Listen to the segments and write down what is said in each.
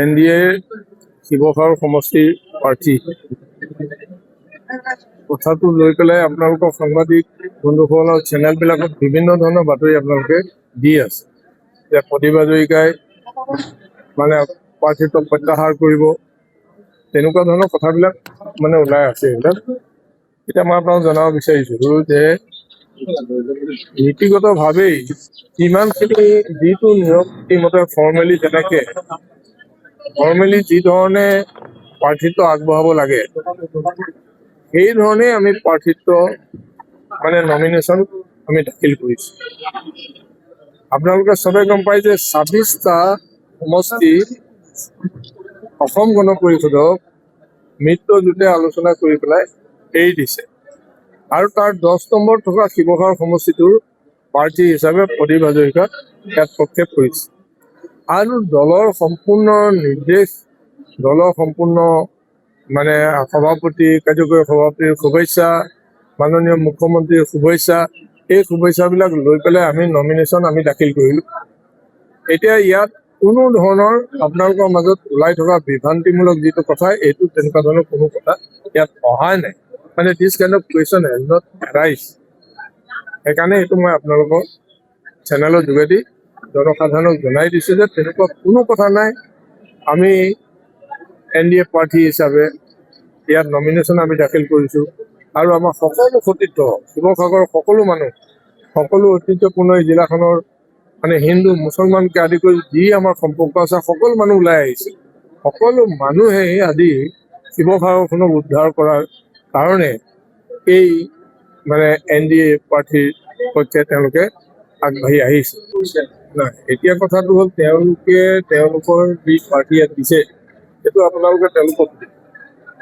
NDA Sivasagar সমষ্টিৰ প্ৰাৰ্থী কথাটো লৈ পেলাই আপোনালোকৰ সাংবাদিক বন্ধুসকলৰ চেনেলবিলাকত বিভিন্ন ধৰণৰ বাতৰি আপোনালোকে দি আছে যে প্ৰদীপ হাজৰিকাই মানে প্ৰাৰ্থীত্ব প্ৰত্যাহাৰ কৰিব, তেনেকুৱা ধৰণৰ কথাবিলাক মানে ওলাই আছে। এইবিলাক এতিয়া মই আপোনাক জনাব বিচাৰিছোঁ যে নীতিগতভাৱেই কিমানখিনি যিটো নিয়ম নীতিমতে ফৰ্মেলি যেনেকৈ ফৰ্মেলি যি ধৰণে প্ৰাৰ্থীত্ব আগবঢ়াব লাগে সেই ধৰণে আমি প্ৰাৰ্থীত্ব মানে নমিনেশ্যন আমি দাখিল কৰিছোঁ। আপোনালোকে চবে গম পায় যে 26টা সমষ্টি অসম গণ পৰিষদক মিত্ৰজোঁটে আলোচনা কৰি পেলাই এৰি দিছে আৰু তাৰ 10 নম্বৰত থকা শিৱসাগৰ সমষ্টিটোৰ প্ৰাৰ্থী হিচাপে প্ৰদীপ হাজৰিকাক ইয়াত প্ৰক্ষেপ কৰিছে আৰু দলৰ সম্পূৰ্ণ নিৰ্দেশ, দলৰ সম্পূৰ্ণ মানে সভাপতি, কাৰ্যকৰী সভাপতিৰ শুভেচ্ছা, মাননীয় মুখ্যমন্ত্ৰীৰ শুভেচ্ছা, এই শুভেচ্ছাবিলাক লৈ পেলাই আমি নমিনেশ্যন আমি দাখিল কৰিলোঁ। এতিয়া ইয়াত কোনো ধৰণৰ আপোনালোকৰ মাজত ওলাই থকা বিভ্ৰান্তিমূলক যিটো কথা, এইটো তেনেকুৱা ধৰণৰ কোনো কথা ইয়াত অহাই নাই। মানে দিছ kind of question has not arise. সেইকাৰণে এইটো মই আপোনালোকৰ চেনেলৰ যোগেদি জনসাধাৰণক জনাই দিছোঁ যে তেনেকুৱা কোনো কথা নাই। আমি NDA প্ৰাৰ্থী হিচাপে ইয়াত নমিনেশ্যন আমি দাখিল কৰিছোঁ আৰু আমাৰ সকলো সতীৰ্থ শিৱসাগৰৰ সকলো মানুহ, সকলো ঐতিহ্যপূৰ্ণ এই জিলাখনৰ মানে হিন্দু মুছলমানকে আদি কৰি যি আমাৰ সম্পৰ্ক আছে সকলো মানুহ ওলাই আহিছে। সকলো মানুহেই আজি শিৱসাগৰখনক উদ্ধাৰ কৰাৰ কাৰণে এই মানে NDA প্ৰাৰ্থীৰ পক্ষে তেওঁলোকে আগবাঢ়ি আহিছে। নাই, এতিয়া কথাটো হ'ল তেওঁলোকে তেওঁলোকৰ যি প্ৰাৰ্থী ইয়াত দিছে সেইটো আপোনালোকে তেওঁলোকক দিয়ে,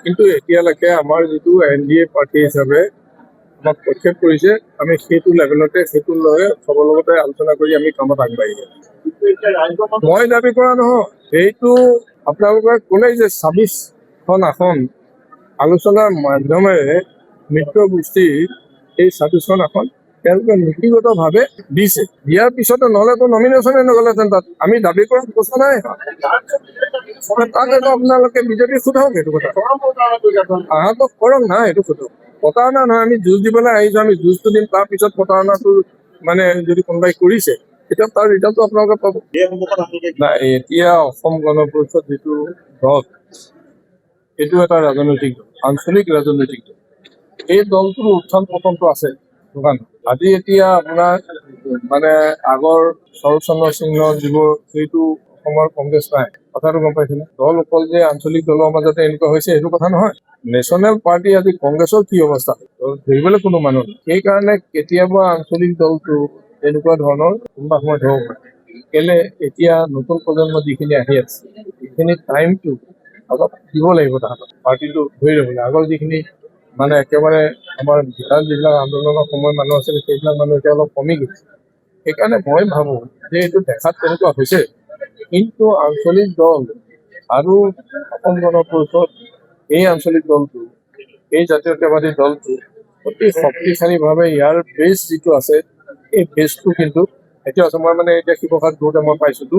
কিন্তু এতিয়ালৈকে আমাৰ যিটো NDA প্ৰাৰ্থী হিচাপে আমাক প্ৰক্ষেপ কৰিছে, আমি সেইটো লেভেলতে সেইটো লৈ চবৰ লগতে আলোচনা কৰি আমি কামত আগবাঢ়ি যাম। মই দাবী কৰা নহয়, সেইটো আপোনালোকে ক'লেই যে 26খন আসন আলোচনাৰ মাধ্যমেৰে মিত্ৰ গোষ্ঠীৰ এই 26খন আসন তেওঁলোকে নীতিগতভাৱে দিছে। দিয়াৰ পিছতে নহ'লেতো নমিনেশ্যনে নগ'লেহেঁতেন। তাত আমি দাবী কৰা প্ৰশ্ন নাই। তাত এইটো আপোনালোকে বিজেপি সোধক এইটো কথা, আহতক কৰক না, এইটো সোধক। প্ৰতাৰণা নহয়, আমি যুঁজ দিবলৈ আহিছোঁ, আমি যুঁজটো দিম। তাৰপিছত প্ৰতাৰণাটো মানে যদি কোনোবাই কৰিছে তেতিয়া তাৰ ৰিজাল্টটো আপোনালোকে পাব। নাই, এতিয়া অসম গণ পৰিষদ যিটো দল, এইটো এটা ৰাজনৈতিক দল, আঞ্চলিক ৰাজনৈতিক দল। এই দলটোৰ উত্থান পতনটো আছে দোকান। আজি এতিয়া আপোনাৰ মানে আগৰ শৰৎ চন্দ্ৰ সিংহৰ যিবোৰ সেইটো অসমৰ কংগ্ৰেছ নাই, কথাটো গম পাইছিলে। দল অকল যে আঞ্চলিক দলৰ মাজতে এনেকুৱা হৈছে সেইটো কথা নহয়। নেশ্যনেল পাৰ্টি আজি কংগ্ৰেছৰ কি অৱস্থা ধৰিবলৈ কোনো মানুহ নাই। সেইকাৰণে কেতিয়াবা আঞ্চলিক দলটো এনেকুৱা ধৰণৰ কোনোবা সময়ত হ'ব পাৰে। কেলে এতিয়া নতুন প্ৰজন্ম যিখিনি আহি আছে সেইখিনি টাইমটো অলপ দিব লাগিব তাহাঁতক, পাৰ্টিটো ধৰি ল'বলৈ। আগৰ যিখিনি মানে একেবাৰে আমাৰ বিশাল যিবিলাক আন্দোলনৰ সময় মানুহ আছিলে সেইবিলাক মানুহ এতিয়া অলপ কমি গৈছে। সেইকাৰণে মই ভাবোঁ যে এইটো দেখাত তেনেকুৱা হৈছে, কিন্তু আঞ্চলিক দল আৰু অসম গণ পৰিষদ এই আঞ্চলিক দলটো, এই জাতীয়তাবাদী দলটো অতি শক্তিশালীভাৱে ইয়াৰ বেছ যিটো আছে এই বেছটো কিন্তু এতিয়া আছে। মই মানে এতিয়া শিৱসাগৰত গৈ মই পাইছোঁতো।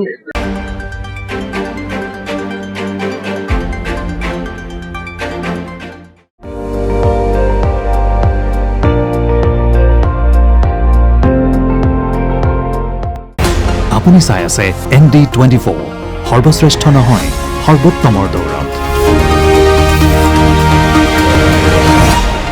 আপুনি চাই আছে ND24, সৰ্বশ্ৰেষ্ঠ নহয় সৰ্বোত্তমৰ দৌৰা।